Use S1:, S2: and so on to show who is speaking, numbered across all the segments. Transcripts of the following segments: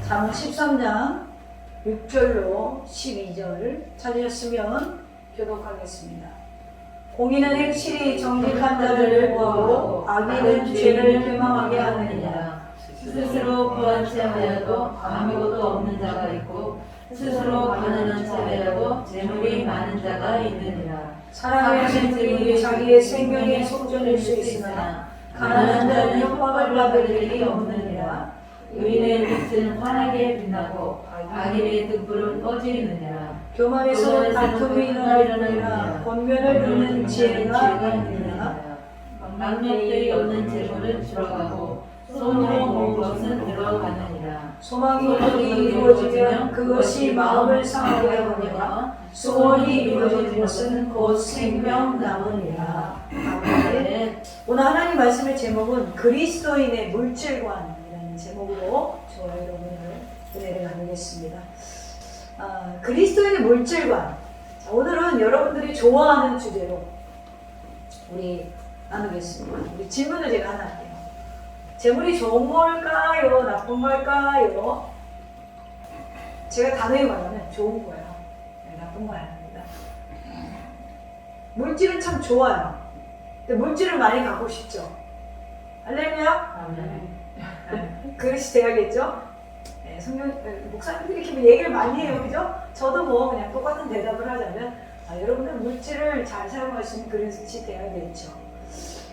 S1: 잠언 13장 6절로 12절 찾으셨으면 교독하겠습니다. 공의는 행실이 정직한 자를 구하고 악인은 죄를 표명하게 하느니라.
S2: 스스로 구한 자매라도 아무것도 없는 자가 있고 스스로 가난한 자매라도 재물이 많은 자가 있느니라.
S1: 사람의 재물이 자기의 생명의 속전일 수 있으나 가난한 자는 협박을 받을 일이 없느니라.
S2: 의인의 빛은 환하게 빛나고 악인의 등불은 꺼지느니라.
S1: 교만에서 다툼이 일어나느니라. 권면을 듣는 지혜가 있느니라.
S2: 망령들이 없는 재물은 들어가고 손으로 모은 것은 들어가느니라.
S1: 소망이 이루어지면 그것이 마음을 상하게 하느니라. 소원이 이루어지는 것은 곧 생명 나무니라. 아멘. 오늘 하나님 말씀의 제목은 그리스도인의 물질관이라는 제목으로 저와 여러분을 은혜를 나누겠습니다. 그리스도인의 물질관. 자, 오늘은 여러분들이 좋아하는 주제로 우리 나누겠습니다. 우리 질문을 제가 하나 할게요. 재물이 좋은 걸까요? 나쁜 걸까요? 제가 단호히 말하면 좋은 거예요. 나쁜 거 아닙니다. 물질은 참 좋아요. 근데 물질을 많이 갖고 싶죠. 할렐루야? 그릇이 돼야겠죠? 네, 목사님들이 이렇게 얘기를 많이 해요. 그죠? 저도 뭐 그냥 똑같은 대답을 하자면 여러분들 물질을 잘 사용할 수 있는 그릇이 돼야겠죠.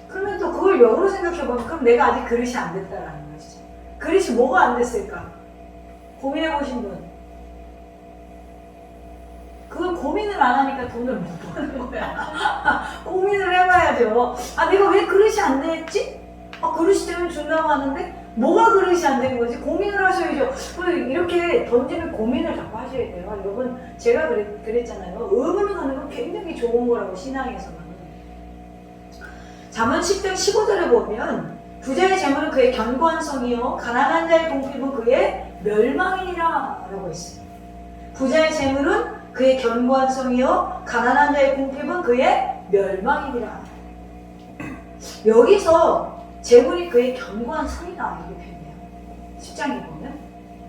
S1: 그러면 또 그걸 역으로 생각해보면 그럼 내가 아직 그릇이 안 됐다라는 것이죠. 그릇이 뭐가 안 됐을까? 고민해보신 분. 그걸 고민을 안 하니까 돈을 못 버는 거야. 고민을 해봐야죠. 내가 왜 그릇이 안 됐지? 그릇이 되면 준다고 하는데 뭐가 그릇이 안 된 거지? 고민을 하셔야죠. 이렇게 던지는 고민을 자꾸 하셔야 돼요. 여러분 제가 그랬잖아요. 의문을 하는 건 굉장히 좋은 거라고 신앙에서는. 잠언 10장 15절에 보면 부자의 재물은 그의 견고한 성이요 가난한 자의 공핍은 그의 멸망이니라 라고 했어요. 부자의 재물은 그의 견고한 성이요 가난한 자의 공핍은 그의 멸망이니라. 여기서 재물이 그의 견고한 성이다 이렇게 표현해요. 10장에 보면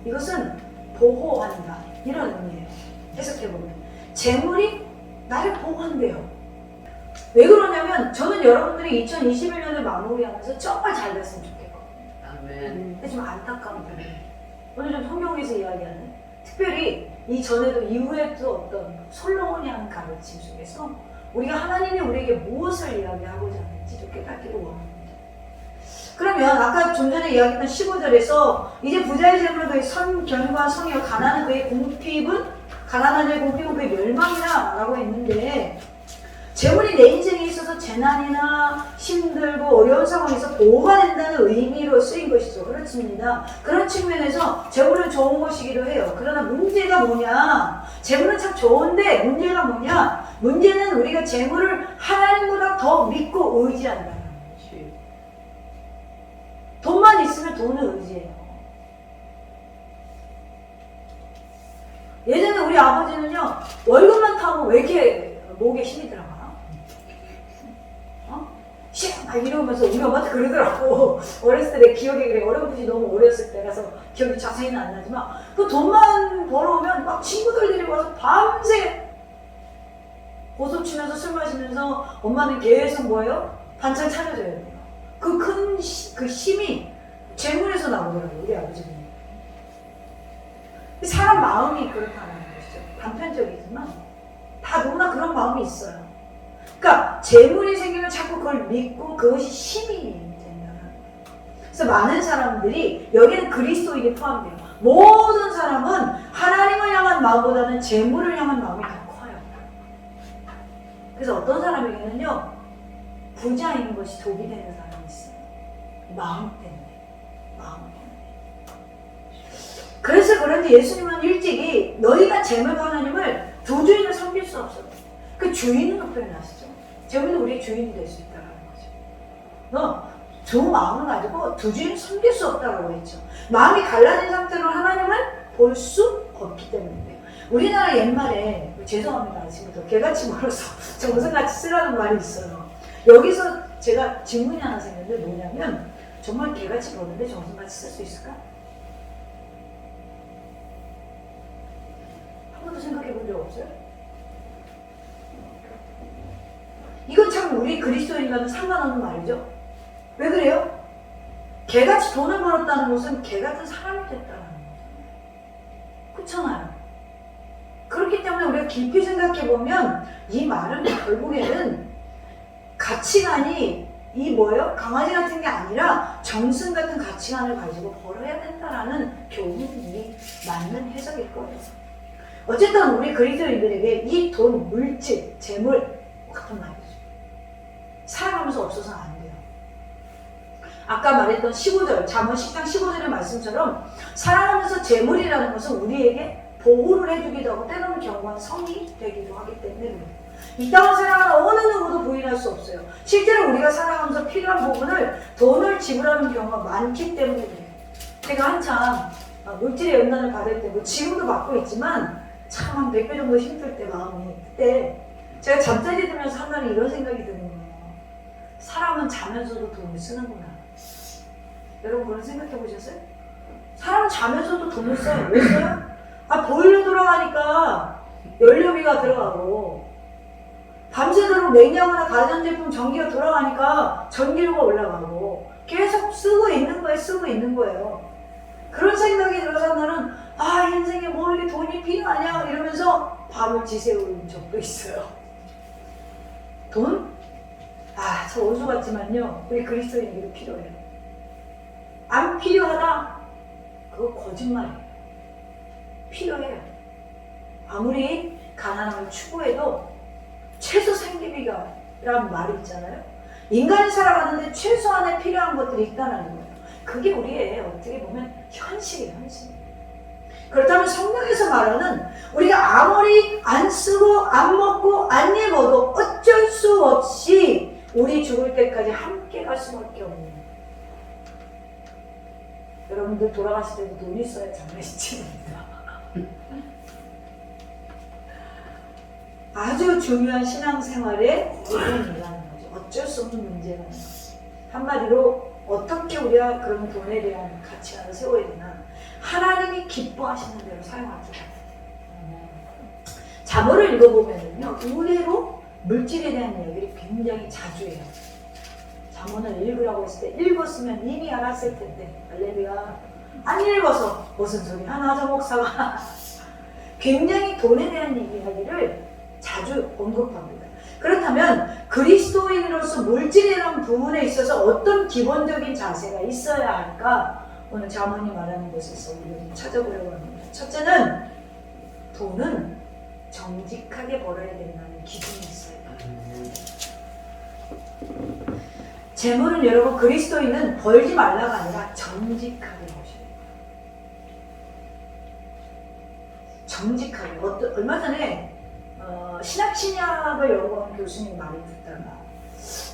S1: 이것은 보호한다 이런 의미예요. 해석해보면 재물이 나를 보호한대요. 왜 그러냐면 저는 여러분들이 2021년을 마무리하면서 정말 잘 됐으면 좋겠거든요. 근데 좀 안타까운 부분이에요. 오늘 좀 성경에서 이야기하는 특별히 이전에도 이후에도 어떤 솔로몬이 하는 가르침 속에서 우리가 하나님이 우리에게 무엇을 이야기하고자 하는지 좀 깨닫기를 원합니다. 그러면 아까 좀 전에 이야기했던 15절에서 이제 부자의 재물은 그의 견고한 성이요 가난한 그의 공핍은 가난한 자의 공핍은 그의 멸망이라 라고 했는데 재물이 내 인생에 있어서 재난이나 힘들고 어려운 상황에서 보호가 된다는 의미로 쓰인 것이죠. 그렇습니다. 그런 측면에서 재물은 좋은 것이기도 해요. 그러나 문제가 뭐냐? 재물은 참 좋은데 문제가 뭐냐? 문제는 우리가 재물을 하나님보다 더 믿고 의지한다는 것이. 돈만 있으면 돈을 의지해요. 예전에 우리 아버지는요 월급만 타고 왜 이렇게 목에 힘이 들어가? 막 이러면서 우리 엄마한테 그러더라고. 어렸을 때 내 기억에 그래. 어렴풋이 너무 어렸을 때라서 기억이 자세히는 안 나지만 그 돈만 벌어오면 막 친구들이 와서 밤새 고소 치면서 술 마시면서 엄마는 계속 뭐예요? 반찬 차려줘야 돼요. 그 큰 그 힘이 재물에서 나오더라고요. 우리 아버지는. 사람 마음이 그렇다는 것이죠. 단편적이지만 다 누구나 그런 마음이 있어요. 그러니까 재물이 생기면 자꾸 그걸 믿고 그것이 힘이 된다는 거예요. 그래서 많은 사람들이 여기는 그리스도인이 포함돼요. 모든 사람은 하나님을 향한 마음보다는 재물을 향한 마음이 더 커요. 그래서 어떤 사람에게는요 부자인 것이 독이 되는 사람이 있어요. 마음 때문에. 마음 때문에. 그래서 그런지 예수님은 일찍이 너희가 재물과 하나님을 두 주인을 섬길 수 없어. 그 주인으로 표현하시죠. 재물은 우리의 주인이 될 수 있다는 거죠. 너 두 마음을 가지고 두 주인을 섬길 수 없다고 했죠. 마음이 갈라진 상태로 하나님을 볼 수 없기 때문이에요. 우리나라 옛말에 죄송합니다. 지금부터 개같이 멀어서 정성같이 쓰라는 말이 있어요. 여기서 제가 질문이 하나 생겼는데 뭐냐면 정말 개같이 버는데 정성같이 쓸 수 있을까? 한 번도 생각해 본 적 없어요? 이건 참 우리 그리스도인과는 상관없는 말이죠. 왜 그래요? 개같이 돈을 벌었다는 것은 개 같은 사람이 됐다는 거잖아요. 그렇잖아요. 그렇기 때문에 우리가 깊이 생각해 보면 이 말은 결국에는 가치관이 이 뭐예요? 강아지 같은 게 아니라 정승 같은 가치관을 가지고 벌어야 된다라는 교훈이 맞는 해석일 거예요. 어쨌든 우리 그리스도인들에게 이 돈, 물질, 재물 같은 말이죠. 살아가면서 없어서는 안 돼요. 아까 말했던 15절, 잠언 10장 15절의 말씀처럼 살아가면서 재물이라는 것은 우리에게 보호를 해주기도 하고 때로는 견고한 성이 되기도 하기 때문에 이 땅을 살아가는 어느 누구도 부인할 수 없어요. 실제로 우리가 살아가면서 필요한 부분을 돈을 지불하는 경우가 많기 때문에 그래요. 제가 한참 물질의 연단을 받을 때고 지금도 받고 있지만 참 한 100배 정도 힘들 때 마음이 그때 제가 잠자리 들면서 한 날에 이런 생각이 드는 거예요. 사람은 자면서도 돈을 쓰는구나. 여러분 그런 생각해 보셨어요? 사람은 자면서도 돈을 써요. 왜 써요? 보일러 돌아가니까 연료비가 들어가고 밤새도록 냉장고나 가전제품 전기가 돌아가니까 전기료가 올라가고 계속 쓰고 있는 거예요. 그런 생각이 들어서 나는 인생에 뭐 이렇게 돈이 필요하냐 이러면서 밤을 지새운 적도 있어요. 돈? 저 원수 같지만요. 우리 그리스도인에게 필요해요. 안 필요하다? 그거 거짓말이에요. 필요해요. 아무리 가난함을 추구해도 최소 생계비가라는 말이 있잖아요. 인간이 살아가는데 최소한의 필요한 것들이 있다는 거예요. 그게 우리의 어떻게 보면 현실이에요, 현실. 그렇다면 성경에서 말하는 우리가 아무리 안 쓰고 안 먹고 안 입어도 어쩔 수 없이 우리 죽을 때까지 함께 갈 수밖에 없는 여러분들 돌아가실 때도 돈 있어야 장례식집입니다. 아주 중요한 신앙생활의 부분이라는 거죠. 어쩔 수 없는 문제라는 거죠. 한마디로 어떻게 우리가 그런 돈에 대한 가치관을 세워야 되나 하나님이 기뻐하시는 대로 사용할 줄 알아요. 잠언을 읽어보면요 의외로 물질에 대한 이야기를 굉장히 자주 해요. 잠언을 읽으라고 했을 때 읽었으면 이미 알았을 텐데 할렐루야. 안 읽어서 무슨 소리 하나 저 목사가 굉장히 돈에 대한 이야기를 자주 언급합니다. 그렇다면 그리스도인으로서 물질에 대한 부분에 있어서 어떤 기본적인 자세가 있어야 할까? 오늘 잠언이 말하는 것에서 우리가 좀 찾아보려고 합니다. 첫째는 돈은 정직하게 벌어야 된다는 기준이 있어요. 재물은 여러분 그리스도인은 벌지 말라가 아니라 정직하게 버셔야 돼요. 정직하게. 얼마 전에 신학신약을 연구하는 교수님 말을 듣다가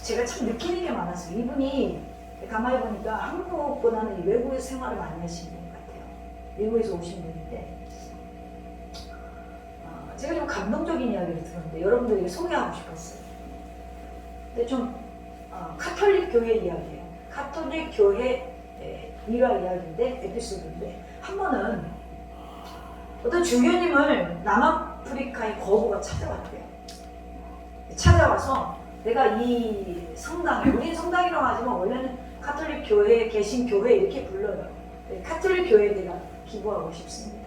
S1: 제가 참 느끼는 게 많았어요. 이분이 가만히 보니까 한국보다는 외국에서 생활을 많이 하신 분 같아요. 미국에서 오신 분인데 제가 좀 감동적인 이야기를 들었는데 여러분들에게 소개하고 싶었어요. 근데 좀 카톨릭 교회 이야기예요. 카톨릭 교회 일화 이야기인데 에피소드인데 한 번은 어떤 주교님을 남아프리카의 거부가 찾아왔대요. 찾아와서 내가 이 성당에 우리는 성당이라고 하지만 원래는 카톨릭 교회에 계신 교회 이렇게 불러요. 카톨릭 교회에 내가 기부하고 싶습니다.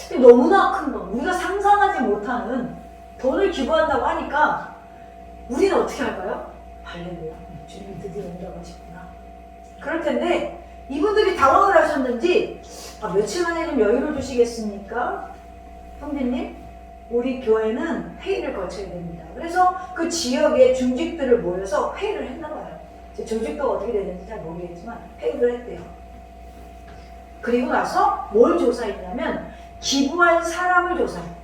S1: 근데 너무나 큰 돈, 우리가 상상하지 못하는 돈을 기부한다고 하니까 우리는 어떻게 할까요? 할렐루야, 주님이 드디어 온다고 하시구나. 그럴 텐데 이분들이 당황을 하셨는지 며칠 만에 좀 여유를 주시겠습니까? 형제님, 우리 교회는 회의를 거쳐야 됩니다. 그래서 그 지역의 중직들을 모여서 회의를 했나 봐요. 제 조직도가 어떻게 되는지 잘 모르겠지만 회의를 했대요. 그리고 나서 뭘 조사했냐면 기부할 사람을 조사했대요.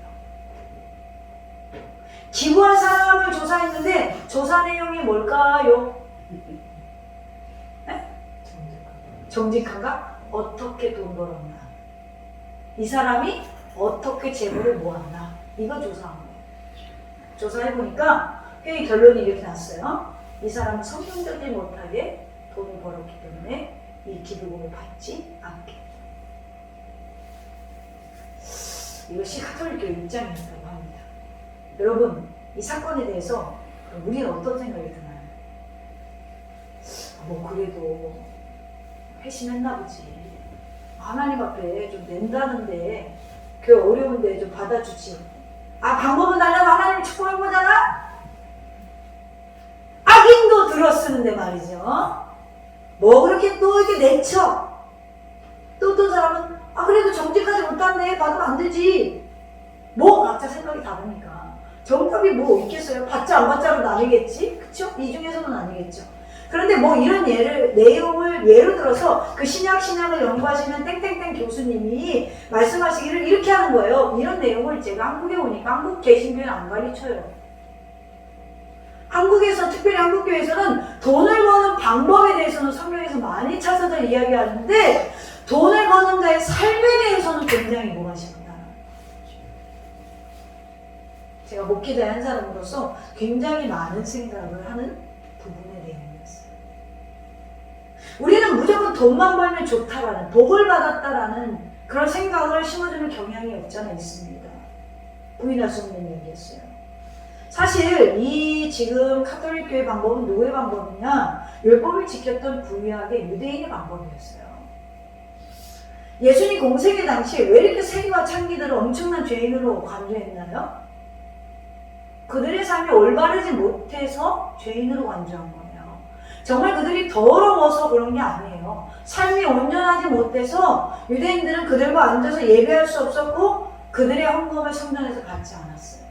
S1: 기부할 사람을 조사했는데 조사 내용이 뭘까요? 네? 정직한가? 어떻게 돈 벌었나? 이 사람이 어떻게 재물을 모았나? 이거 조사한 거예요. 조사해보니까 회의 결론이 이렇게 났어요. 이 사람은 성경적이지 못하게 돈을 벌었기 때문에 이 기부금을 받지 않게. 이것이 가톨릭교 입장이었다고 합니다. 여러분, 이 사건에 대해서 우리는 어떤 생각이 드나요? 뭐 그래도 회심했나 보지. 하나님 앞에 좀 낸다는데 그 어려운데 좀 받아주지. 방법은 달라도 하나님 축복한 거잖아? 악인도 들어쓰는데 말이죠. 뭐 그렇게 또 이렇게 내쳐. 또 어떤 사람은 그래도 정직하지 못한데 받으면 안 되지. 뭐 각자 생각이 다르니까. 정답이 뭐 있겠어요? 받자 안 받자로 나뉘겠지? 그쵸? 이 중에서는 아니겠죠. 그런데 뭐 이런 내용을 예로 들어서 그 신약을 연구하시는 땡땡땡 교수님이 말씀하시기를 이렇게 하는 거예요. 이런 내용을 제가 한국에 오니까 한국 개신교회는 안 가르쳐요. 한국에서, 특별히 한국교회에서는 돈을 버는 방법에 대해서는 성경에서 많이 찾아서 이야기하는데 돈을 버는 자의 삶에 대해서는 굉장히 무관심합니다. 제가 목회자의 한 사람으로서 굉장히 많은 생각을 하는 부분의 내용이었어요. 우리는 무조건 돈만 벌면 좋다라는, 복을 받았다라는 그런 생각을 심어주는 경향이 없지 않아 있습니다. 부인할 수 없는 얘기였어요. 사실 이 지금 가톨릭 교회 방법은 누구의 방법이냐? 율법을 지켰던 구약의 유대인의 방법이었어요. 예수님 공생의 당시에 왜 이렇게 세리와 창기들을 엄청난 죄인으로 간주했나요? 그들의 삶이 올바르지 못해서 죄인으로 간주한 거예요. 정말 그들이 더러워서 그런 게 아니에요. 삶이 온전하지 못해서 유대인들은 그들과 앉아서 예배할 수 없었고 그들의 헌금을 성전에서 받지 않았어요.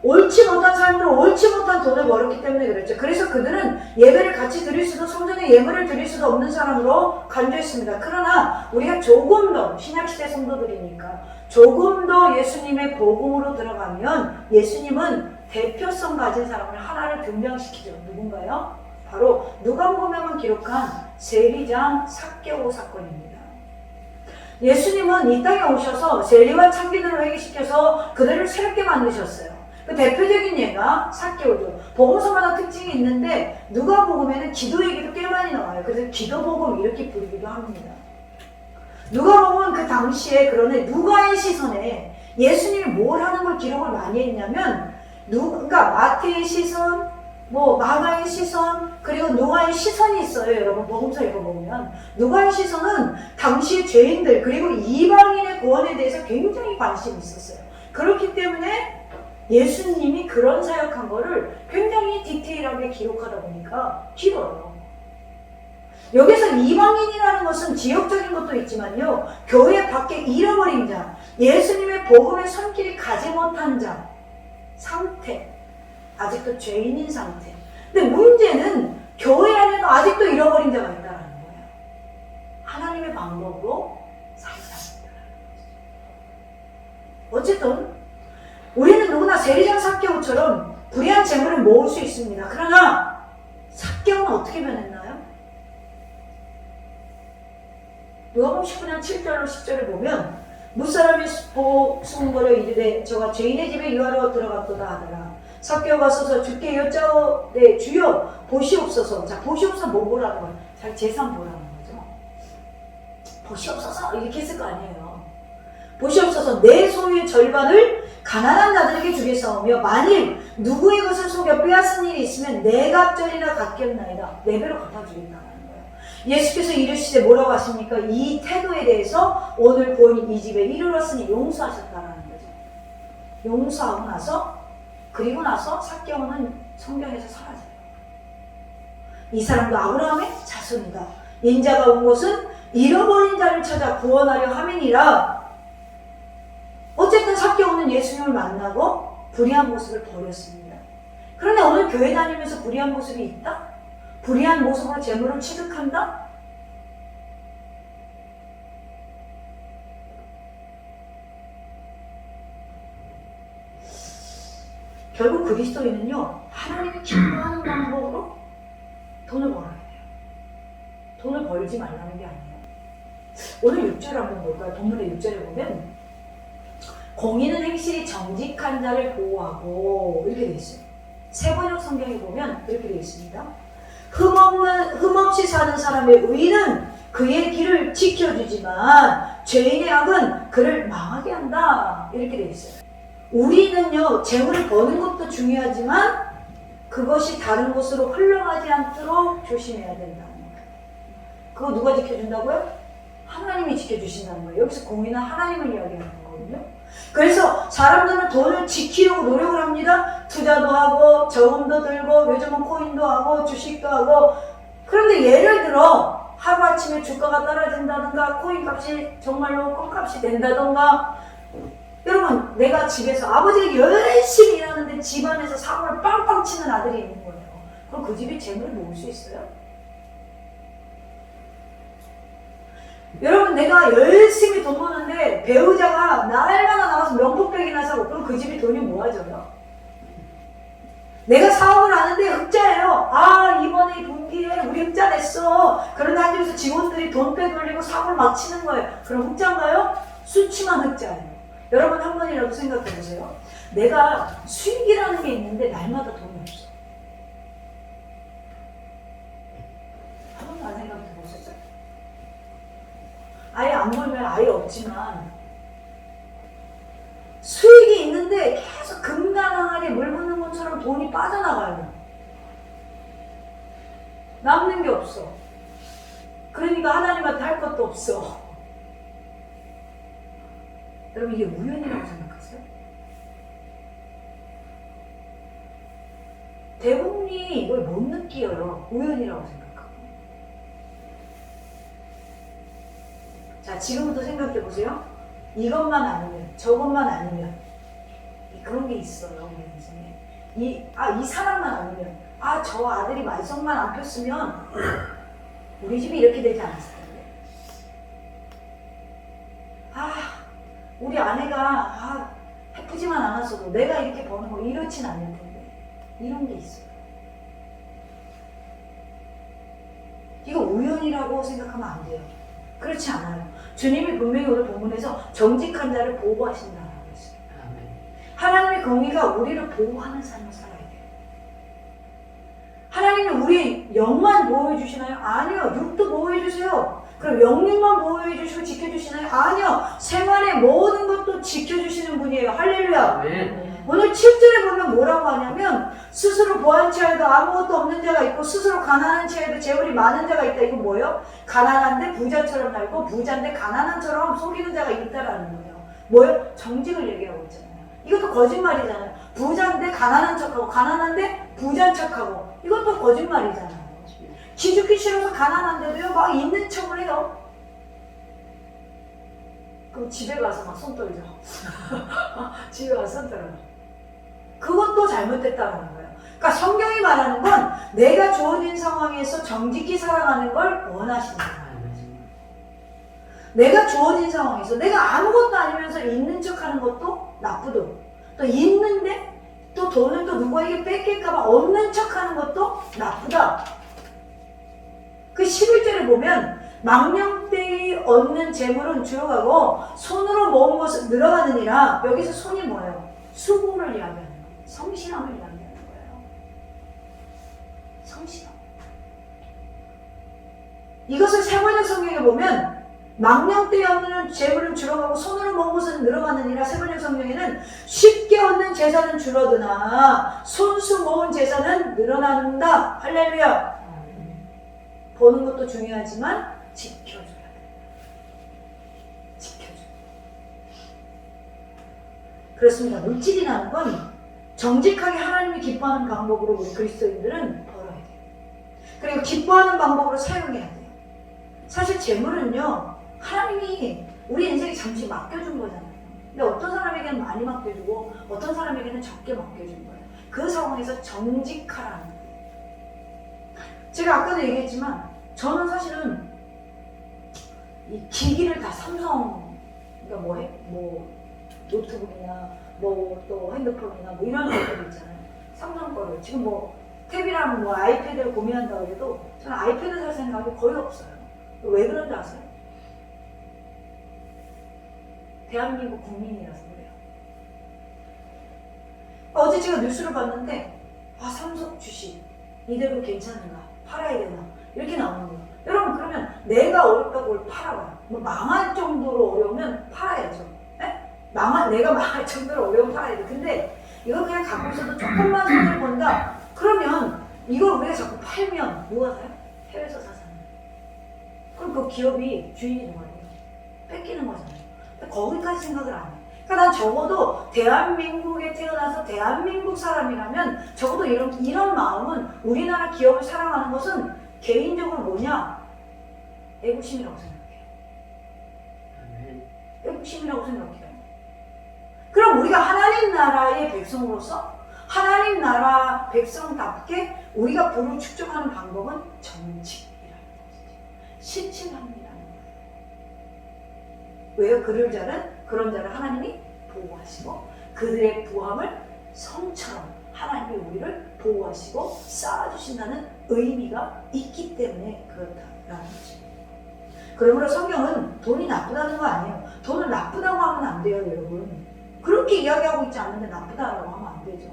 S1: 옳지 못한 삶으로 옳지 못한 돈을 벌었기 때문에 그랬죠. 그래서 그들은 예배를 같이 드릴 수도 성전에 예물을 드릴 수도 없는 사람으로 간주했습니다. 그러나 우리가 조금 더 신약시대 성도들이니까 조금 더 예수님의 복음으로 들어가면 예수님은 대표성 가진 사람을 하나를 등장시키죠. 누군가요? 바로 누가복음에만 기록한 세리장 삭개오 사건입니다. 예수님은 이 땅에 오셔서 세리와 창기들을 회개시켜서 그들을 새롭게 만드셨어요. 그 대표적인 예가 삭개오죠. 복음서마다 특징이 있는데 누가복음에는 기도 얘기도 꽤 많이 나와요. 그래서 기도복음 이렇게 부르기도 합니다. 누가복음은 그 당시에 그러네 누가의 시선에 예수님이 뭘 하는 걸 기록을 많이 했냐면 그러니까 마태의 시선, 뭐 마가의 시선, 그리고 누가의 시선이 있어요. 여러분 복음서 읽어보면 누가의 시선은 당시의 죄인들 그리고 이방인의 구원에 대해서 굉장히 관심이 있었어요. 그렇기 때문에 예수님이 그런 사역한 거를 굉장히 디테일하게 기록하다 보니까 길어요. 여기서 이방인이라는 것은 지역적인 것도 있지만요. 교회 밖에 잃어버린 자, 예수님의 복음의 손길이 가지 못한 자, 상태, 아직도 죄인인 상태. 근데 문제는 교회 안에도 아직도 잃어버린 자가 있다는 거예요. 하나님의 방법으로 살지 않는다는 거죠. 어쨌든 우리는 누구나 세리장 삭개오처럼 불의한 재물을 모을 수 있습니다. 그러나 삭개오는 어떻게 변했나요? 누가복음 19장 7절로 10절을 보면 무사람이 수군거려 이르되 저가 죄인의 집에 유하러 들어갔도다 하더라. 삭개오가 서서 주께 여짜오되 주여 보시옵소서. 자, 보시옵소서 뭐 보라는 거예요? 자기 재산 보라는 거죠. 보시옵소서 이렇게 했을 거 아니에요. 보시옵소서 내 소유의 절반을 가난한 자들에게 주겠사오며 만일 누구의 것을 속여 빼앗은 일이 있으면 내 갑절이나 갚겠나이다. 네 배로 갚아주겠다는 거예요. 예수께서 이르시되 뭐라고 하십니까? 이 태도에 대해서 오늘 구원이 이 집에 이르렀으니 용서하셨다는 거죠. 용서하고 나서 그리고 나서 삭개오는 성경에서 사라져요. 이 사람도 아브라함의 자손이다. 인자가 온 것은 잃어버린 자를 찾아 구원하려 함이니라. 어쨌든 삭개오는 예수님을 만나고 불의한 모습을 버렸습니다. 그런데 오늘 교회 다니면서 불의한 모습이 있다? 불의한 모습으로 재물을 취득한다? 결국 그리스도인은요, 하나님이 기뻐하는 방법으로 돈을 벌어야 돼요. 돈을 벌지 말라는 게 아니에요. 오늘 6절 한번 볼까요? 본문의 6절을 보면 공의는 행실이 정직한 자를 보호하고 이렇게 되어 있어요. 세번역 성경에 보면 이렇게 되어 있습니다. 흠없이 사는 사람의 의는 그의 길을 지켜주지만 죄인의 악은 그를 망하게 한다. 이렇게 돼 있어요. 우리는요, 재물을 버는 것도 중요하지만 그것이 다른 곳으로 흘러가지 않도록 조심해야 된다는 거예요. 그거 누가 지켜준다고요? 하나님이 지켜주신다는 거예요. 여기서 공의는 하나님을 이야기하는 거거든요. 그래서 사람들은 돈을 지키려고 노력을 합니다. 투자도 하고 저금도 들고 요즘은 코인도 하고 주식도 하고. 그런데 예를 들어 하루아침에 주가가 떨어진다든가 코인 값이 정말로 껌값이 된다든가. 여러분, 내가 집에서 아버지가 열심히 일하는데 집안에서 사고를 빵빵 치는 아들이 있는 거예요. 그럼 그 집이 재물을 모을 수 있어요? 여러분, 내가 열심히 돈 버는데 배우자가 날마다 나와서 명품백이나 사고, 그럼 그 집이 돈이 모아져요? 내가 사업을 하는데 흑자예요. 아, 이번에 분기에 우리 흑자 냈어. 그런데 한쪽에서 직원들이 돈 빼돌리고 사고를 막 치는 거예요. 그럼 흑자인가요? 수치만 흑자예요. 여러분, 한 번이라도 생각해 보세요. 내가 수익이라는 게 있는데 날마다 돈이 없어. 한 번도 안 생각해 보셨어요? 아예 안 벌면 아예 없지만 수익이 있는데 계속 금강항아리에 물 붓는 것처럼 돈이 빠져나가요. 남는 게 없어. 그러니까 하나님한테 할 것도 없어. 여러분, 이게 우연이라고 생각하세요? 대부분이 이걸 못 느껴요. 우연이라고 생각하고. 자, 지금부터 생각해 보세요. 이것만 아니면, 저것만 아니면, 그런 게 있어요, 우리 인생에. 이 사람만 아니면, 저 아들이 말썽만 안 폈으면 우리 집이 이렇게 되지 않았을 텐데. 우리 아내가 해프지만 않았어도 내가 이렇게 버는 거 이렇진 않을 텐데. 이런 게 있어요. 이거 우연이라고 생각하면 안 돼요. 그렇지 않아요. 주님이 분명히 오늘 본문에서 정직한 자를 보호하신다라고 했어요. 하나님의 공의가 우리를 보호하는 삶을 살아야 돼요. 하나님이 우리 영만 보호해 주시나요? 아니요. 육도 보호해 주세요. 그럼 영육만 보호해 주시고 지켜주시나요? 아니요. 생활의 모든 것도 지켜주시는 분이에요. 할렐루야. 오늘 7절에 보면 뭐라고 하냐면 스스로 부한 채에도 아무것도 없는 자가 있고 스스로 가난한 채에도 재물이 많은 자가 있다. 이거 뭐예요? 가난한데 부자처럼 살고 부자인데 가난한처럼 속이는 자가 있다라는 거예요. 뭐예요? 정직을 얘기하고 있잖아요. 이것도 거짓말이잖아요. 부자인데 가난한 척하고 가난한데 부자인 척하고 이것도 거짓말이잖아요. 기죽기 싫어서 가난한데도요 막 있는 척을 해요. 그럼 집에 가서 막 손 떨죠. 집에 가서 손 떨어요. 그것도 잘못됐다는 거예요. 그러니까 성경이 말하는 건 내가 주어진 상황에서 정직히 살아가는 걸 원하신다. 내가 주어진 상황에서 내가 아무것도 아니면서 있는 척하는 것도 나쁘고 또 있는데 또 돈을 또 누구에게 뺏길까봐 없는 척하는 것도 나쁘다. 그 11절에 보면 망령되이 얻는 재물은 줄어가고 손으로 모은 것은 늘어가느니라. 여기서 손이 뭐예요? 수고를 이야기하는 거예요. 성실함을 이야기하는 거예요. 성실함. 이것을 세번역 성경에 보면 망령되이 얻는 재물은 줄어가고 손으로 모은 것은 늘어가느니라. 세번역 성경에는 쉽게 얻는 재산은 줄어드나 손수 모은 재산은 늘어난다. 할렐루야. 보는 것도 중요하지만 지켜줘야 돼. 지켜줘. 그렇습니다. 물질이라는 건 정직하게 하나님이 기뻐하는 방법으로 우리 그리스도인들은 벌어야 돼요. 그리고 기뻐하는 방법으로 사용해야 돼요. 사실 재물은요, 하나님이 우리 인생에 잠시 맡겨준 거잖아요. 근데 어떤 사람에게는 많이 맡겨주고 어떤 사람에게는 적게 맡겨준 거예요. 그 상황에서 정직하라는 거예요. 제가 아까도 얘기했지만 저는 사실은 이 기기를 다 삼성, 그러니까 뭐 노트북이나 뭐 또 핸드폰이나 뭐 이런 것들 있잖아요. 삼성 거를 지금 뭐 탭이랑 뭐 아이패드를 구매한다고 해도 저는 아이패드 살 생각이 거의 없어요. 왜 그런지 아세요? 대한민국 국민이라서 그래요. 어제 제가 뉴스를 봤는데 삼성 주식 이대로 괜찮은가? 팔아야 되나? 이렇게 나오는 거예요. 여러분, 그러면 내가 어렵다고 그걸 팔아봐요. 뭐 망할 정도로 어려우면 팔아야죠. 내가 망할 정도로 어려우면 팔아야 돼. 근데 이걸 그냥 갖고 있어도 조금만 손을 본다. 그러면 이걸 우리가 자꾸 팔면 누가 사요? 해외에서 사잖아요. 그럼 그 기업이 주인이 누가 돼요? 뺏기는 거잖아요. 근데 거기까지 생각을 안 해. 그러니까 난 적어도 대한민국에 태어나서 대한민국 사람이라면 적어도 이런 마음은 우리나라 기업을 사랑하는 것은 개인적으로 뭐냐? 애국심이라고 생각해요. 애국심이라고 생각해요. 그럼 우리가 하나님 나라의 백성으로서 하나님 나라 백성답게 우리가 부를 축적하는 방법은 정직이라는 것이죠. 신실함이라는 거예요. 왜요? 그런 자를 하나님이 보호하시고 그들의 부함을 성처럼 하나님이 우리를 보호하시고 쌓아주신다는 의미가 있기 때문에 그렇다라는 거죠. 그러므로 성경은 돈이 나쁘다는 거 아니에요. 돈을 나쁘다고 하면 안 돼요, 여러분. 그렇게 이야기하고 있지 않는데 나쁘다라고 하면 안 되죠.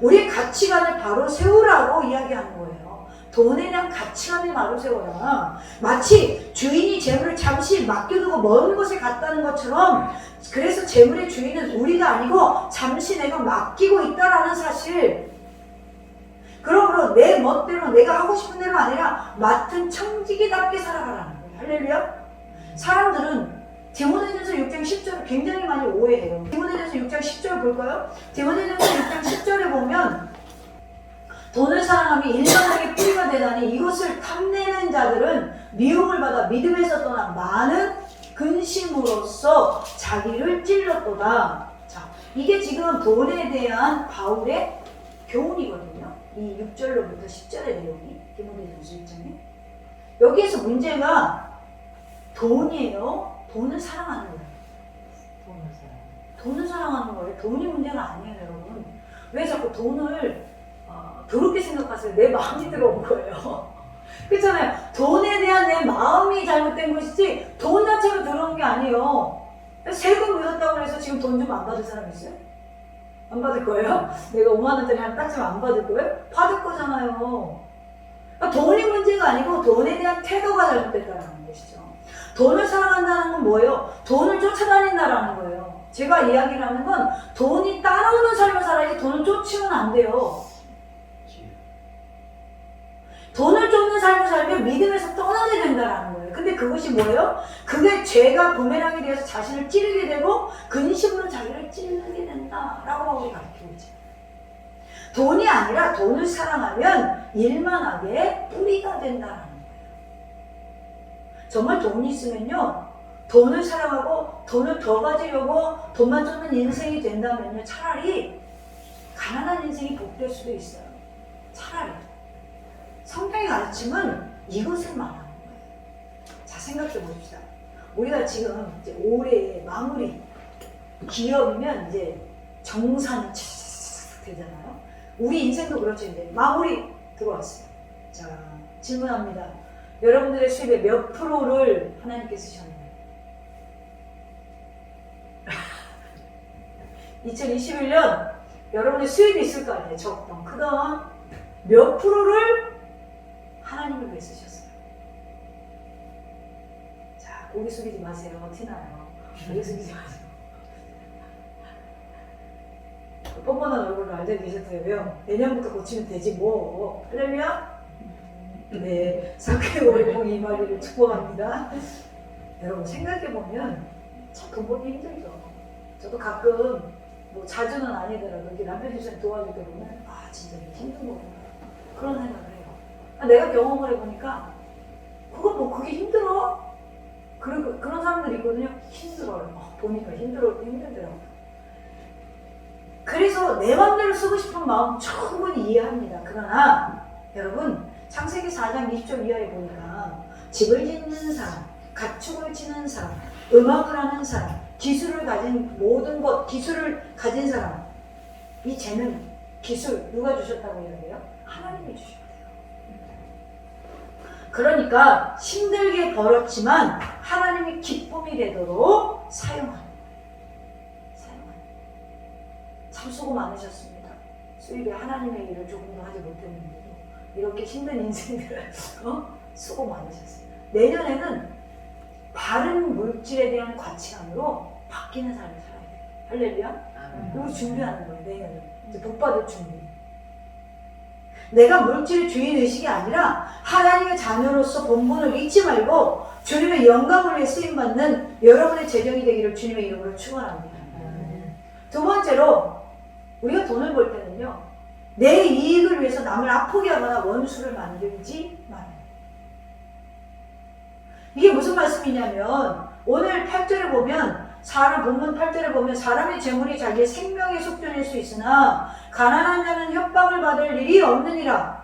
S1: 우리의 가치관을 바로 세우라고 이야기하는 거예요. 돈에 대한 가치관을 바로 세워라. 마치 주인이 재물을 잠시 맡겨두고 먼 곳에 갔다는 것처럼 그래서 재물의 주인은 우리가 아니고 잠시 내가 맡기고 있다라는 사실. 그러므로 내 멋대로 내가 하고 싶은 대로 아니라 맡은 청지기답게 살아가라는 거예요. 할렐루야. 사람들은 디모데전서 6장 10절을 굉장히 많이 오해해요. 디모데전서 6장 10절 볼까요? 디모데전서 6장 10절에 보면 돈을 사랑하며 일반하게 뿌리가 되다니 이것을 탐내는 자들은 미움을 받아 믿음에서 떠나 많은 근심으로써 자기를 찔렀도다. 자, 이게 지금 돈에 대한 바울의 교훈이거든요. 이 6절로부터 10절의 내용이 디모데전서 1장에 여기에서 문제가 돈이에요. 돈을 사랑하는 거예요. 돈을 사랑하는 거예요. 돈이 문제가 아니에요, 여러분. 왜 자꾸 돈을 더럽게 생각하세요? 내 마음이 들어온 거예요. 그렇잖아요. 돈에 대한 내 마음이 잘못된 것이지 돈 자체가 들어온 게 아니에요. 세금 묻었다고 해서 지금 돈 좀 안 받을 사람 있어요? 안 받을 거예요? 내가 5만 원짜리 한 딱 좀 안 받을 거예요? 받을 거잖아요. 그러니까 돈이 문제가 아니고 돈에 대한 태도가 잘못됐다는 것이죠. 돈을 사랑한다는 건 뭐예요? 돈을 쫓아다닌다라는 거예요. 제가 이야기를 하는 건 돈이 따라오는 삶을 살아야지 돈을 쫓으면 안 돼요. 돈을 쫓는 삶을 살면 믿음에서 떠나게 된다는 거예요. 근데 그것이 뭐예요? 그게 죄가 부메랑이 되어서 자신을 찌르게 되고 근심으로 자기를 찌르게 된다라고 바울이 가르치고 있죠. 돈이 아니라 돈을 사랑하면 일만하게 뿌리가 된다는 거예요. 정말 돈이 있으면요, 돈을 사랑하고 돈을 더 가지려고 돈만 쫓는 인생이 된다면요, 차라리 가난한 인생이 복될 수도 있어요. 차라리. 성경의 가르침은 이것을 말하는 거예요. 자, 생각해 봅시다. 우리가 지금 이제 올해 마무리 기업이면 이제 정산이 되잖아요. 우리 인생도 그렇죠. 이제 마무리 들어왔어요. 자, 질문합니다. 여러분들의 수입의 몇 프로를 하나님께 쓰셨나요? 2021년 여러분의 수입이 있을 거 아니에요. 적던 크던 몇 프로를 하나님을 위해 쓰셨어요. 자, 고개 숙이지 마세요. 티나요. 고개 숙이지 마세요. 뻔뻔한 얼굴로 알고 계셨어요. 왜요? 내년부터 고치면 되지 뭐. 할렐루야? 네, 상쾌오리봉이 이마리를 축복합니다. 여러분 생각해보면 참 돈 벌기 힘들죠. 저도 가끔 뭐 자주는 아니더라도 이렇게 남편 집사님 도와줄 때 보면 아 진짜 이게 힘든 거구나 그런 생각을 해요. 내가 경험을 해보니까 그게 힘들어? 그런 사람들이 있거든요. 힘들어요. 보니까 힘들더라고요. 그래서 내 맘대로 쓰고 싶은 마음 충분히 이해합니다. 그러나 여러분 창세기 4장 20절 이하에 보니까 집을 짓는 사람, 가축을 치는 사람, 음악을 하는 사람, 기술을 가진 모든 것, 기술을 가진 사람, 이 재능, 기술 누가 주셨다고 이야기해요? 하나님이 주셨대요. 그러니까 힘들게 벌었지만 하나님이 기쁨이 되도록 사용하는 거예요. 참 수고 많으셨습니다. 수입에 하나님의 일을 조금도 하지 못했는데도 이렇게 힘든 인생들 수고 많으셨어요. 내년에는 바른 물질에 대한 가치관으로 바뀌는 삶을 살아야 돼요. 할렐루야. 이거 준비하는 거예요. 내년은 이제 복 받을 준비. 내가 물질의 주인의식이 아니라 하나님의 자녀로서 본분을 잊지 말고 주님의 영광을 위해 쓰임받는 여러분의 재정이 되기를 주님의 이름으로 축원합니다. 두 번째로 우리가 돈을 벌 때는요, 내 이익을 위해서 남을 아프게 하거나 원수를 만들지 말아요. 이게 무슨 말씀이냐면 오늘 8절에 보면 본문 8절에 보면 사람의 재물이 자기의 생명에 속전일 수 있으나 가난한 자는 협박을 받을 일이 없느니라.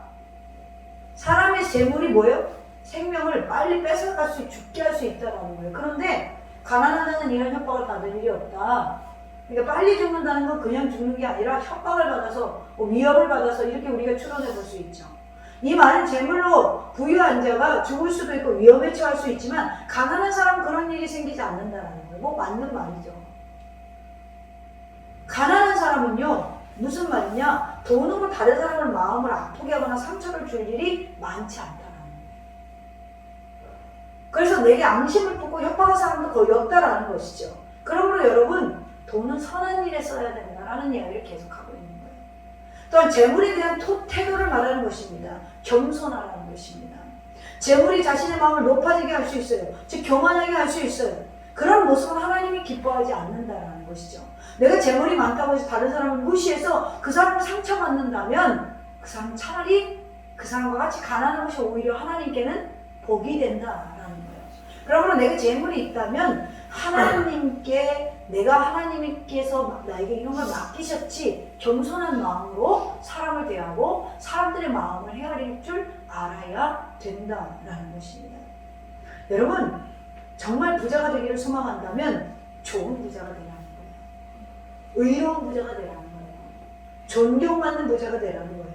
S1: 사람의 재물이 뭐예요? 생명을 빨리 뺏어갈 수, 죽게 할 수 있다는 거예요. 그런데 가난한 자는 이런 협박을 받을 일이 없다. 그러니까 빨리 죽는다는 건 그냥 죽는 게 아니라 협박을 받아서, 위협을 받아서 이렇게 우리가 추론해 볼 수 있죠. 이 말은 재물로 부유한 자가 죽을 수도 있고 위험에 처할 수 있지만 가난한 사람은 그런 일이 생기지 않는다는 거예요. 맞는 말이죠. 가난한 사람은요, 무슨 말이냐? 돈으로 다른 사람의 마음을 아프게 하거나 상처를 줄 일이 많지 않다는 거예요. 그래서 내게 앙심을 품고 협박한 사람도 거의 없다라는 것이죠. 그러므로 여러분, 돈은 선한 일에 써야 된다라는 이야기를 계속하고 있는 거예요. 또한 재물에 대한 태도를 말하는 것입니다. 겸손하라는 것입니다. 재물이 자신의 마음을 높아지게 할 수 있어요. 즉 교만하게 할 수 있어요. 그런 모습은 하나님이 기뻐하지 않는다라는 것이죠. 내가 재물이 많다고 해서 다른 사람을 무시해서 그 사람을 상처받는다면 그 사람은 차라리 그 사람과 같이 가난한 것이 오히려 하나님께는 복이 된다라는 거예요. 그러므로 내가 재물이 있다면 내가 하나님께서 나에게 이런 걸 맡기셨지, 겸손한 마음으로 사람을 대하고 사람들의 마음을 헤아릴 줄 알아야 된다라는 것입니다. 여러분, 정말 부자가 되기를 소망한다면 좋은 부자가 되라는 거예요. 의로운 부자가 되라는 거예요. 존경받는 부자가 되라는 거예요.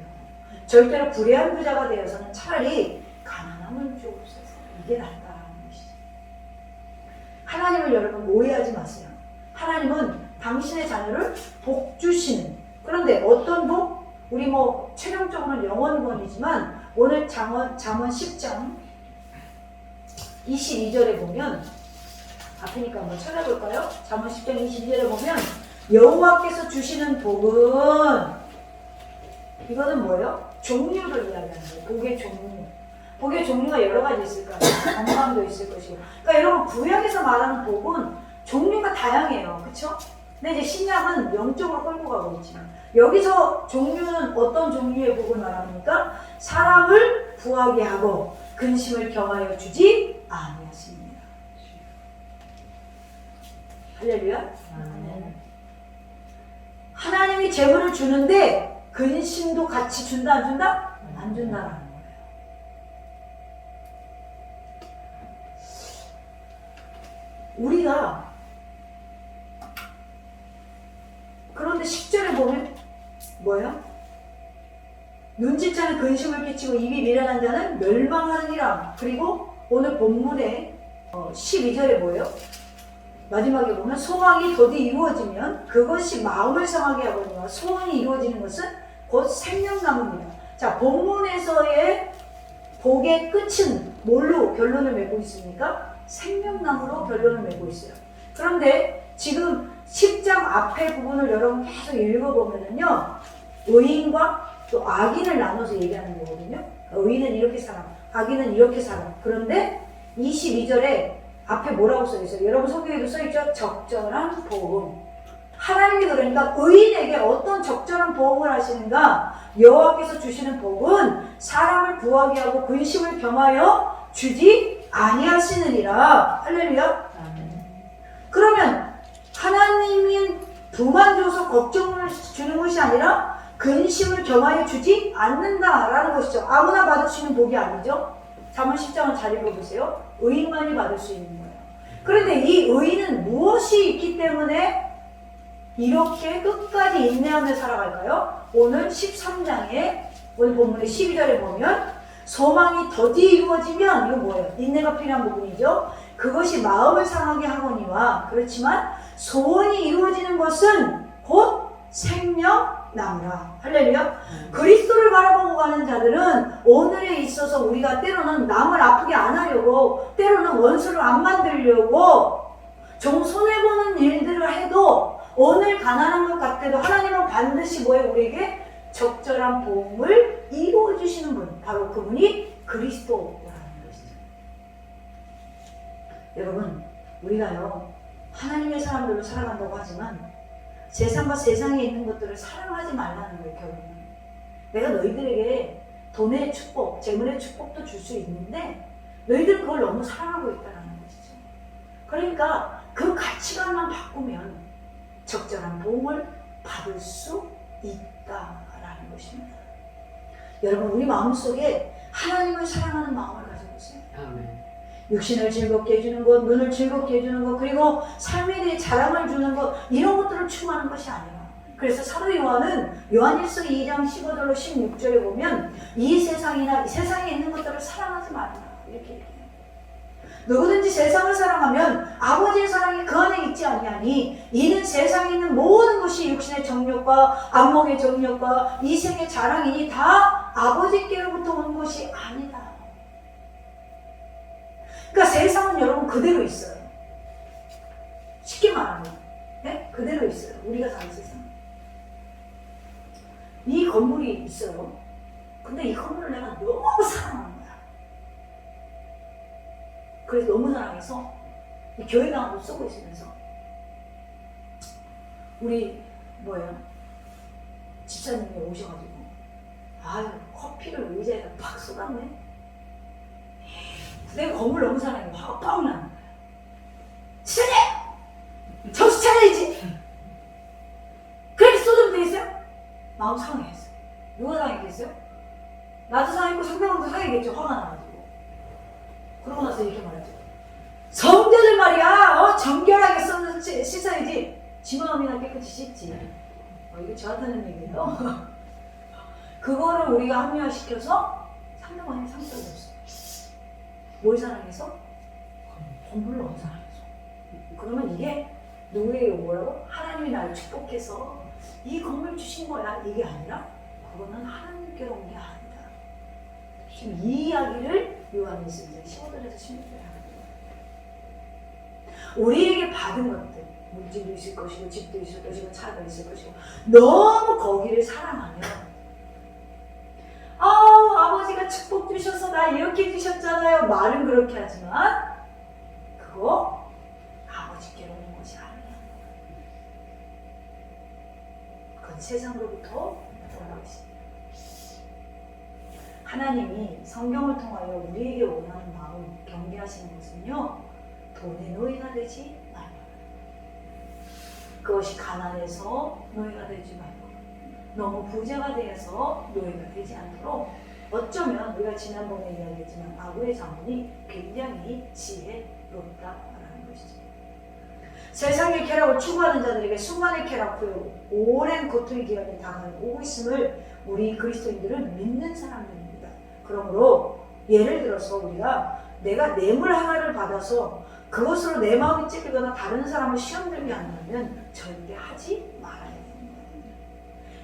S1: 절대로 불의한 부자가 되어서는 차라리 가난함을 주옵소서. 이게 낫다라는 것이죠. 하나님을 여러분 오해하지 마세요. 하나님은 당신의 자녀를 복 주시는, 그런데 어떤 복? 우리 최종적으로는 영원권이지만 오늘 잠언 10장 22절에 보면, 앞이니까 한번 찾아볼까요? 잠언 10장 22절에 보면 여호와께서 주시는 복은, 이거는 뭐예요? 종류를 이야기하는 거예요. 복의 종류. 복의 종류가 여러 가지 있을 거예요. 건강도 있을 것이고. 그러니까 여러분, 구약에서 말하는 복은 종류가 다양해요. 그쵸? 근데 이제 신약은 영적으로 끌고 가고 있지만, 여기서 종류는 어떤 종류의 복을 말합니까? 사람을 구하게 하고 근심을 경하여 주지 아니하십니다. 할렐루야. 하나님이 재물을 주는데 근심도 같이 준다 안 준다? 안 준다라는 거예요. 우리가 그런데 10절에 보면 뭐예요? 눈짓자는 근심을 끼치고 입이 미련한 자는 멸망하느니라. 그리고 오늘 본문에 12절에 뭐예요? 마지막에 보면 소망이 더디 이루어지면 그것이 마음을 상하게 하거니와 소원이 이루어지는 것은 곧 생명나무입니다. 자, 본문에서의 복의 끝은 뭘로 결론을 맺고 있습니까? 생명나무로 결론을 맺고 있어요. 그런데 지금 10장 앞에 부분을 여러분 계속 읽어보면은요, 의인과 또 악인을 나눠서 얘기하는 거거든요. 의인은 이렇게 살아, 악인은 이렇게 살아. 그런데 22절에 앞에 뭐라고 써있어요? 여러분 성경에도 써있죠? 적절한 보험. 하나님이 그러니까 의인에게 어떤 적절한 보험을 하시는가? 여호와께서 주시는 복은 사람을 구하게 하고 근심을 겸하여 주지 아니하시느니라. 할렐루야. 그러면 하나님이 부만 줘서 걱정을 주는 것이 아니라 근심을 겸하여 주지 않는다라는 것이죠. 아무나 받을 수 있는 복이 아니죠. 잠언 10장을 잘 읽어보세요. 의인만이 받을 수 있는 거예요. 그런데 이 의인은 무엇이 있기 때문에 이렇게 끝까지 인내하며 살아갈까요? 오늘 13장에 오늘 본문의 12절에 보면 소망이 더디 이루어지면, 이거 뭐예요? 인내가 필요한 부분이죠. 그것이 마음을 상하게 하거니와, 그렇지만 소원이 이루어지는 것은 곧 생명 남으라. 할렐루야. 그리스도를 바라보고 가는 자들은 오늘에 있어서 우리가 때로는 남을 아프게 안 하려고, 때로는 원수를 안 만들려고 좀 손해보는 일들을 해도 오늘 가난한 것 같아도 하나님은 반드시 뭐에 우리에게 적절한 보응을 이루어주시는 분, 바로 그분이 그리스도라는 것이죠. 여러분, 우리가요 하나님의 사람들로 살아간다고 하지만 세상과 세상에 있는 것들을 사랑하지 말라는 거예요. 결국은 내가 너희들에게 돈의 축복, 재물의 축복도 줄 수 있는데 너희들은 그걸 너무 사랑하고 있다는 것이죠. 그러니까 그 가치관만 바꾸면 적절한 보응을 받을 수 있다라는 것입니다. 여러분, 우리 마음속에 하나님을 사랑하는 마음을 가져보세요.
S2: 아멘.
S1: 육신을 즐겁게 해주는 것, 눈을 즐겁게 해주는 것, 그리고 삶에 대해 자랑을 주는 것, 이런 것들을 추구하는 것이 아니라, 그래서 사도 요한은 요한일서 2장 15절로 16절에 보면 이 세상이나 세상에 있는 것들을 사랑하지 말라 이렇게 얘기해요. 누구든지 세상을 사랑하면 아버지의 사랑이 그 안에 있지 아니하니 이는 세상에 있는 모든 것이 육신의 정욕과 안목의 정욕과 이생의 자랑이니 다 아버지께로부터 온 것이 아니다. 그러니까 세상은 여러분 그대로 있어요. 쉽게 말하면 네? 그대로 있어요. 우리가 사는 세상. 이 건물이 있어요. 근데 이 건물을 내가 너무 사랑하는 거야. 그래서 너무 사랑해서 이 교회당하고 쓰고 있으면서 우리 집사님이 오셔가지고 아유 커피를 의자에다 팍 쏟았네. 내가 건물 너무 사랑해. 화가 뻥 나는 거야. 집사님! 정신 차려야지! 그렇게 쏟으면 되겠어요? 마음 상해했어요. 누가 상했겠어요? 나도 상했고 상대방도 상했겠죠. 화가 나가지고. 그러고 나서 이렇게 말하죠. 성도들 말이야, 정결하게 씻어야지. 지 마음이나 깨끗이 씻지. 이거 저한테 하는 얘기예요. 그거를 우리가 합리화시켜서 상대방의 상처를 줬어요. 뭘 사랑해서? 건물을 너무 사랑해서. 그러면 이게 누구에게 뭐라고? 하나님이 나를 축복해서 이 건물 주신 거야. 이게 아니라 그거는 하나님께로 온 게 아니다. 지금 이 이야기를 요한일서 15절에서 16절에 하는 거예요. 우리에게 받은 것들, 물질도 있을 것이고 집도 있을 것이고 차도 있을 것이고 너무 거기를 사랑하면 아버지가 축복 주셔서 나 이렇게 주셨잖아요. 말은 그렇게 하지만 그거 아버지께로 오는 것이 아니야. 그건 세상으로부터 오는 것입니다. 하나님이 성경을 통하여 우리에게 원하는 마음 경계하시는 것은요, 돈의 노예가 되지 말고, 그것이 가난해서 노예가 되지 말고, 너무 부자가 되어서 노예가 되지 않도록, 어쩌면 우리가 지난번에 이야기했지만 아구의 자문이 굉장히 지혜롭다라는 것이죠. 세상의 쾌락을 추구하는 자들에게 수많은 쾌락 후에 오랜 고통의 기간이 다가오고 있음을 우리 그리스도인들은 믿는 사람들입니다. 그러므로 예를 들어서 우리가 내가 뇌물 하나를 받아서 그것으로 내 마음이 찔리거나 다른 사람을 시험 들게 한다면 절대 하지 말아야 됩니다.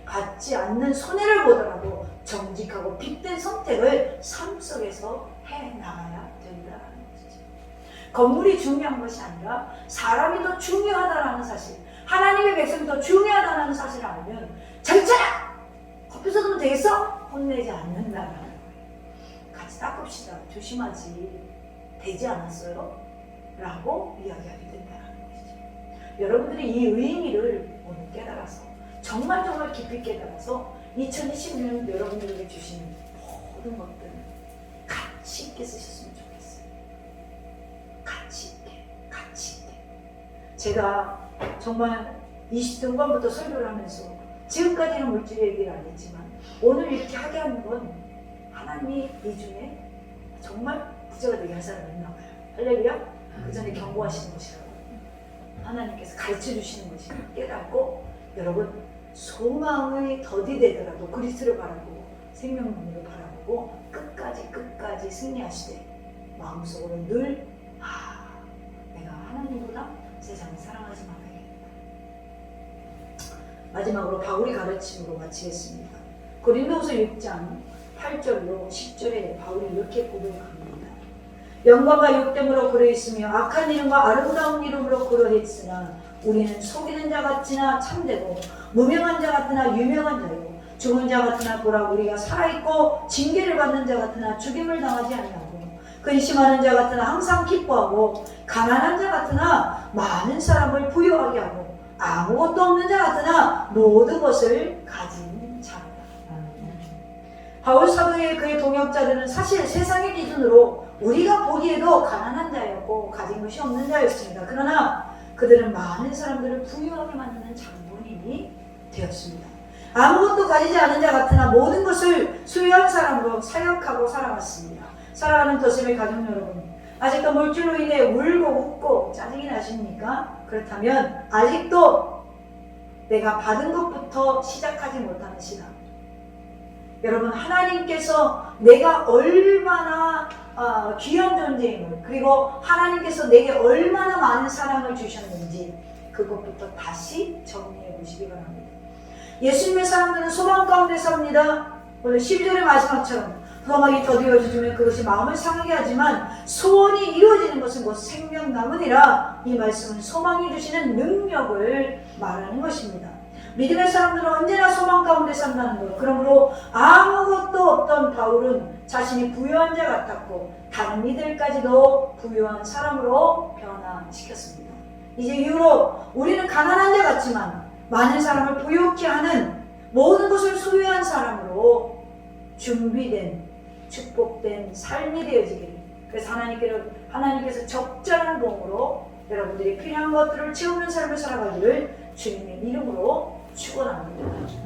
S1: 받지 않는 손해를 보더라도 정직하고 빗된 선택을 삶 속에서 해나가야 된다는 것이죠. 건물이 중요한 것이 아니라 사람이 더 중요하다는 사실, 하나님의 백성이 더 중요하다는 사실을 알면 정차라! 커피 쏟으면 되겠어? 혼내지 않는다는 거예요. 같이 닦읍시다. 조심하지. 되지 않았어요? 라고 이야기하게 된다는 것이죠. 여러분들이 이 의미를 오늘 깨달아서 정말 깊이 깨달아서 2020년 여러분들에게 주신 모든 것들을 가치 있게 쓰셨으면 좋겠어요. 가치 있게. 제가 정말 20대 후반부터 설교를 하면서 지금까지는 물질 얘기를 안 했지만 오늘 이렇게 하게 하는 건 하나님이 이 중에 정말 부자가 되게 할 사람이 있나 봐요. 할렐루야? 그 전에 경고하시는 것이라고 하나님께서 가르쳐 주시는 것이 깨닫고 여러분 소망의 덫이 되더라도 그리스도를 바라보고 생명론을 바라보고 끝까지 승리하시되 마음속으로 늘 내가 하나님보다 세상을 사랑하지 말아야겠다. 마지막으로 바울이 가르침으로 마치겠습니다. 고린도후서 6장 8절로 10절에 바울이 이렇게 고백합니다. 영광과 욕됨으로 그러했으며 악한 이름과 아름다운 이름으로 그러했으나 우리는 속이는 자 같으나 참되고 무명한 자 같으나 유명한 자요 죽은 자 같으나 보라 우리가 살아있고 징계를 받는 자 같으나 죽임을 당하지 아니하고 근심하는 자 같으나 항상 기뻐하고 가난한 자 같으나 많은 사람을 부유하게 하고 아무것도 없는 자 같으나 모든 것을 가진 자다. 바울 사도의 그의 동역자들은 사실 세상의 기준으로 우리가 보기에도 가난한 자였고 가진 것이 없는 자였습니다. 그러나 그들은 많은 사람들을 부유하게 만드는 장본인이 되었습니다. 아무것도 가지지 않은 자 같으나 모든 것을 소유한 사람으로 사역하고 살아왔습니다. 사랑하는 더셈의 가족 여러분, 아직도 물질로 인해 울고 웃고 짜증이 나십니까? 그렇다면 아직도 내가 받은 것부터 시작하지 못하는 시간. 여러분, 하나님께서 내가 얼마나 귀한 존재임을, 그리고 하나님께서 내게 얼마나 많은 사랑을 주셨는지 그것부터 다시 정리해 보시기 바랍니다. 예수님의 사람들은 소망 가운데 삽니다. 오늘 12절의 마지막처럼 소망이 더디어지면 그것이 마음을 상하게 하지만 소원이 이루어지는 것은 곧 생명나무니라. 이 말씀은 소망이 주시는 능력을 말하는 것입니다. 믿음의 사람들은 언제나 소망 가운데 산다는 것. 그러므로 아무것도 없던 바울은 자신이 부유한 자 같았고 다른 이들까지도 부유한 사람으로 변화시켰습니다. 이제 이후로 우리는 가난한 자 같지만 많은 사람을 부유케 하는 모든 것을 소유한 사람으로 준비된 축복된 삶이 되어지기를. 그래서 하나님께서 적절한 봉으로 여러분들이 필요한 것들을 채우는 삶을 살아가기를 주님의 이름으로 축원합니다.